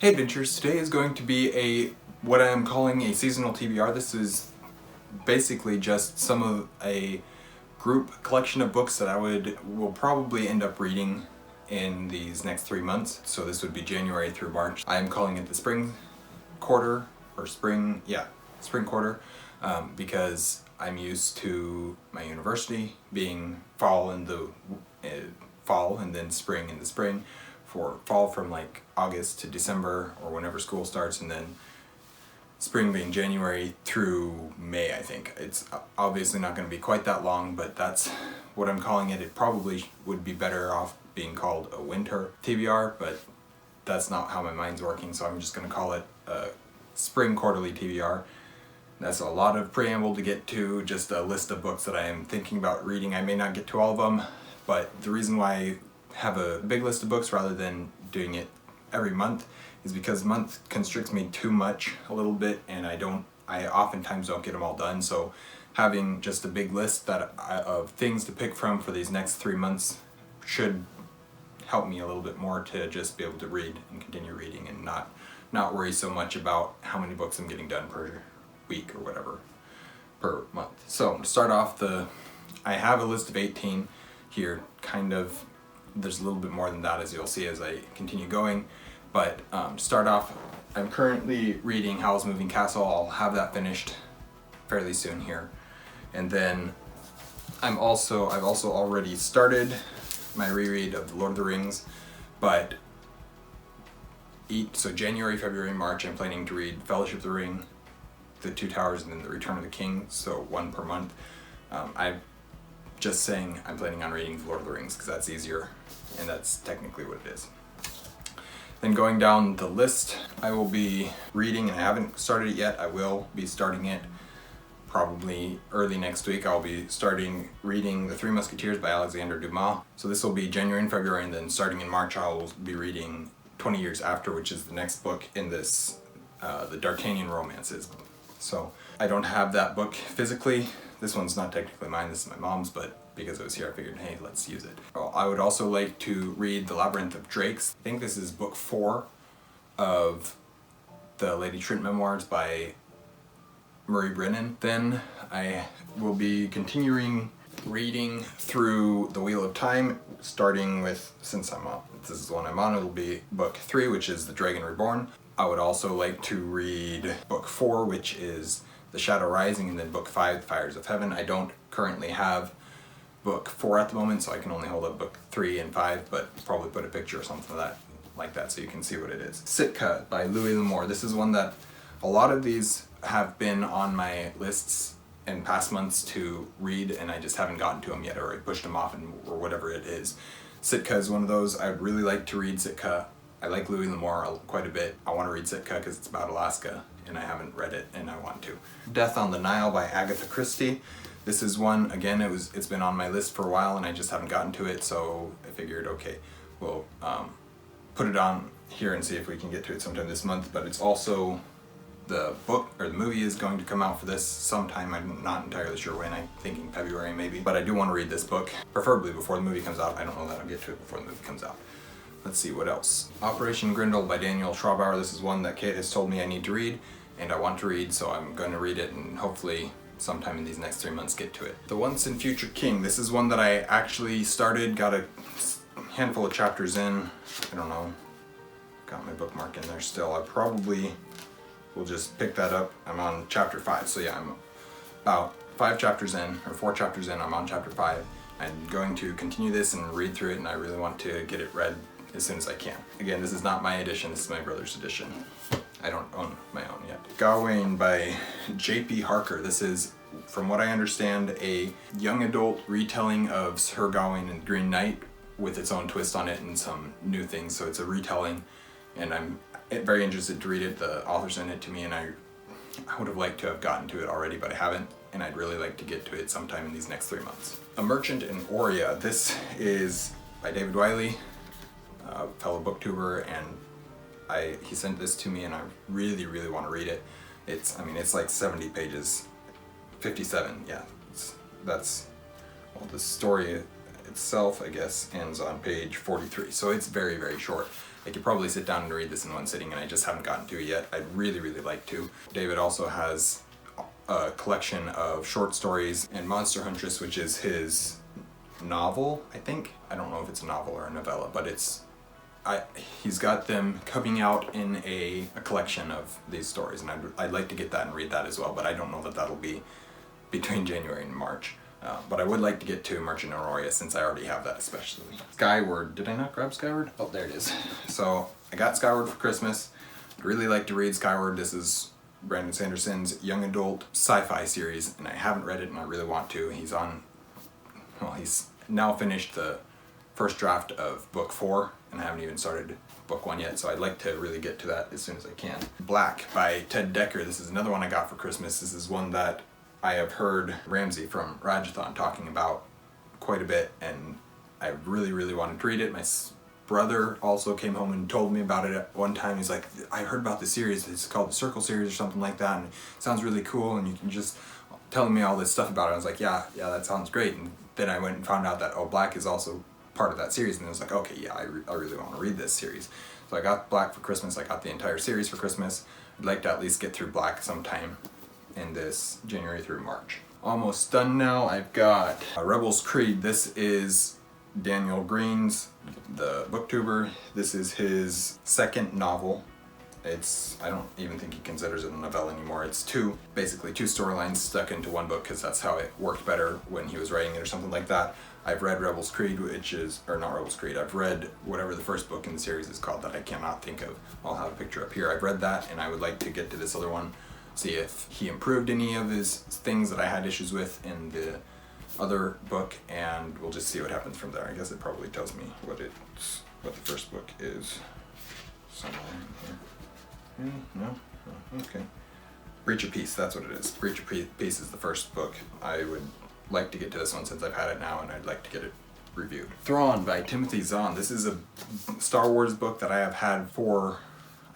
Hey Adventures, today is going to be what I am calling a seasonal TBR. This is basically just some of a group collection of books that will probably end up reading in these next 3 months. So this would be January through March. I am calling it the spring quarter, or spring quarter, because I'm used to my university being fall in the fall and then spring in the spring. For fall from like August to December or whenever school starts, and then spring being January through May, I think. It's obviously not going to be quite that long, but that's what I'm calling it. It probably would be better off being called a winter TBR, but that's not how my mind's working, so I'm just going to call it a spring quarterly TBR. That's a lot of preamble to get to, just a list of books that I am thinking about reading. I may not get to all of them, but the reason why I have a big list of books rather than doing it every month is because month constricts me too much a little bit, and I oftentimes don't get them all done. So having just a big list of things to pick from for these next 3 months should help me a little bit more to just be able to read and continue reading and not worry so much about how many books I'm getting done per week or whatever per month. So to start off, I have a list of 18 here, kind of. There's a little bit more than that, as you'll see as I continue going, but to start off, I'm currently reading Howl's Moving Castle. I'll have that finished fairly soon here, and then I've also already started my reread of The Lord of the Rings, but so January, February, March, I'm planning to read Fellowship of the Ring, The Two Towers, and then The Return of the King, so one per month. I'm just saying I'm planning on reading The Lord of the Rings because that's easier, and that's technically what it is. Then going down the list, I will be reading, and I haven't started it yet. I will be starting it probably early next week. I'll be starting reading The Three Musketeers by Alexandre Dumas. So this will be January and February, and then starting in March I'll be reading 20 Years After, which is the next book in this, the D'Artagnan romances. So I don't have that book physically. This one's not technically mine, this is my mom's, but because it was here I figured, hey, let's use it. Well, I would also like to read The Labyrinth of Drakes. I think this is book 4 of the Lady Trent memoirs by Murray Brennan. Then I will be continuing reading through The Wheel of Time, starting with, since this is the one I'm on, it'll be book 3, which is The Dragon Reborn. I would also like to read book 4, which is The Shadow Rising, and then book 5, The Fires of Heaven. I don't currently have book 4 at the moment, so I can only hold up book 3 and 5, but probably put a picture or something like that so you can see what it is. Sitka by Louis L'Amour. This is one that a lot of these have been on my lists in past months to read, and I just haven't gotten to them yet, or I pushed them off or whatever it is. Sitka is one of those. I'd really like to read Sitka. I like Louis L'Amour quite a bit. I want to read Sitka because it's about Alaska, and I haven't read it, and I want to. Death on the Nile by Agatha Christie. This is one, again, it's been on my list for a while, and I just haven't gotten to it, so I figured, okay, we'll put it on here and see if we can get to it sometime this month. But it's also, the book, or the movie is going to come out for this sometime. I'm not entirely sure when. I'm thinking February maybe, but I do want to read this book, preferably before the movie comes out. I don't know that I'll get to it before the movie comes out. Let's see, what else? Operation Grindel by Daniel Schraubauer. This is one that Kate has told me I need to read, and I want to read, so I'm going to read it, and hopefully sometime in these next 3 months get to it. The Once and Future King. This is one that I actually started, got a handful of chapters in. I don't know, got my bookmark in there still. I probably will just pick that up. I'm on chapter 5, so yeah, I'm about 5 chapters in, or 4 chapters in. I'm on chapter 5. I'm going to continue this and read through it, and I really want to get it read as soon as I can. Again, this is not my edition, this is my brother's edition. I don't own my own yet. Gawain by J.P. Harker. This is, from what I understand, a young adult retelling of Sir Gawain and Green Knight with its own twist on it and some new things, so it's a retelling, and I'm very interested to read it. The author sent it to me, and I would have liked to have gotten to it already, but I haven't, and I'd really like to get to it sometime in these next 3 months. A Merchant in Oria. This is by David Wiley, a fellow booktuber, and he sent this to me, and I really, really want to read it. It's like 70 pages, 57, yeah. The story itself, I guess, ends on page 43, so it's very, very short. I could probably sit down and read this in one sitting, and I just haven't gotten to it yet. I'd really, really like to. David also has a collection of short stories and Monster Huntress, which is his novel, I think. I don't know if it's a novel or a novella, but he's got them coming out in a collection of these stories, and I'd like to get that and read that as well, but I don't know that that'll be between January and March. But I would like to get to Merchant Aurora since I already have that especially. Skyward, did I not grab Skyward? Oh, there it is. So I got Skyward for Christmas. I'd really like to read Skyward. This is Brandon Sanderson's young adult sci-fi series, and I haven't read it and I really want to. He's now finished the first draft of book 4, and I haven't even started book 1 yet, so I'd like to really get to that as soon as I can. Black by Ted Decker. This is another one I got for Christmas. This is one that I have heard Ramsey from Rajathon talking about quite a bit, and I really, really wanted to read it. My brother also came home and told me about it at one time. He's like, I heard about the series, it's called the Circle series or something like that, and it sounds really cool, and you can just telling me all this stuff about it. I was like, yeah, that sounds great. And then I went and found out that, oh, Black is also part of that series, and I was like, okay, yeah, I really want to read this series. So I got Black for Christmas. I got the entire series for Christmas. I'd like to at least get through Black sometime in this January through March. Almost done now. I've got Rebels Creed. This is Daniel Green's, the booktuber. This is his second novel. I don't even think he considers it a novella anymore. It's basically two storylines stuck into one book, because that's how it worked better when he was writing it or something like that. I've read Rebels Creed, or not Rebels Creed, I've read whatever the first book in the series is called that I cannot think of. I'll have a picture up here. I've read that, and I would like to get to this other one, see if he improved any of his things that I had issues with in the other book, and we'll just see what happens from there. I guess it probably tells me what the first book is somewhere in here. No? Oh, okay. Breach of Peace, that's what it is. Breach of Peace is the first book. I would like to get to this one since I've had it now, and I'd like to get it reviewed. Thrawn by Timothy Zahn. This is a Star Wars book that I have had for,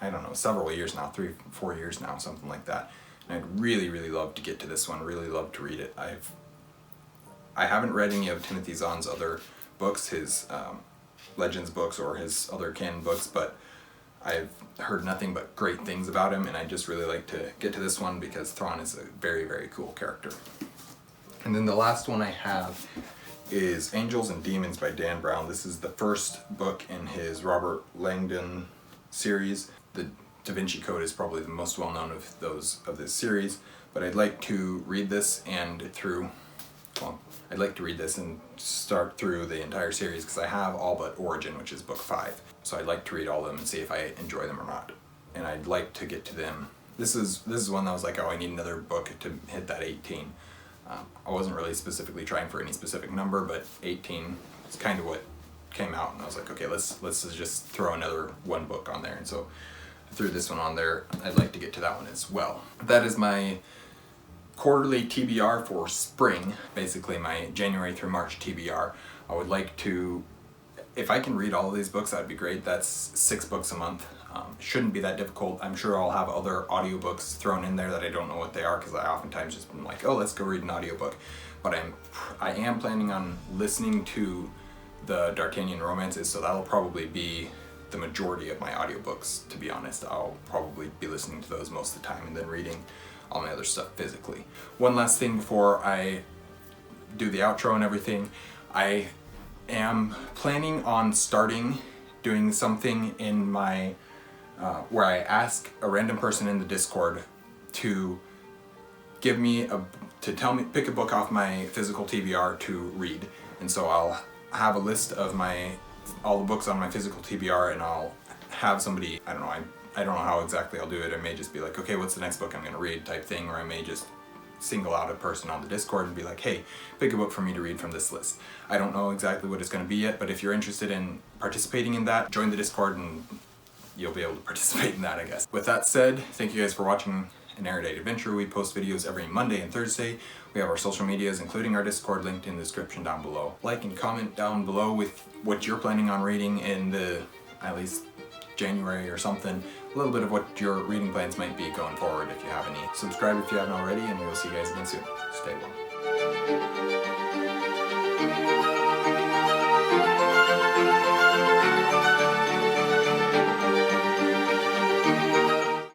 I don't know, several years now, 3-4 years now, something like that. And I'd really, really love to get to this one, really love to read it. I haven't read any of Timothy Zahn's other books, his Legends books or his other canon books, but I've heard nothing but great things about him, and I just really like to get to this one because Thrawn is a very, very cool character. And then the last one I have is Angels and Demons by Dan Brown. This is the first book in his Robert Langdon series. The Da Vinci Code is probably the most well-known of this series, but I'd like to read this and start through the entire series, because I have all but Origin, which is book 5. So I'd like to read all of them and see if I enjoy them or not. And I'd like to get to them. This is one that was like, oh, I need another book to hit that 18. I wasn't really specifically trying for any specific number, but 18 is kind of what came out, and I was like, okay, let's just throw another one book on there. And so I threw this one on there. I'd like to get to that one as well. That is my quarterly TBR for spring, basically my January through March TBR. I would like to, if I can read all of these books, that'd be great. That's 6 books a month. It shouldn't be that difficult. I'm sure I'll have other audiobooks thrown in there that I don't know what they are, because I oftentimes just been like, oh, let's go read an audiobook. But I am planning on listening to the D'Artagnan romances, so that'll probably be the majority of my audiobooks, to be honest. I'll probably be listening to those most of the time and then reading all my other stuff physically. One last thing before I do the outro and everything. I am planning on doing something in my where I ask a random person in the Discord to pick a book off my physical TBR to read. And so I'll have a list of all the books on my physical TBR, and I'll have somebody, I don't know how exactly I'll do it. I may just be like, okay, what's the next book I'm going to read type thing, or I may just single out a person on the Discord and be like, hey, pick a book for me to read from this list. I don't know exactly what it's going to be yet, but if you're interested in participating in that, join the Discord and you'll be able to participate in that, I guess. With that said, thank you guys for watching An Erudite Adventure. We post videos every Monday and Thursday. We have our social medias, including our Discord, linked in the description down below. Like and comment down below with what you're planning on reading in at least January or something. A little bit of what your reading plans might be going forward if you have any. Subscribe if you haven't already, and we will see you guys again soon. Stay well.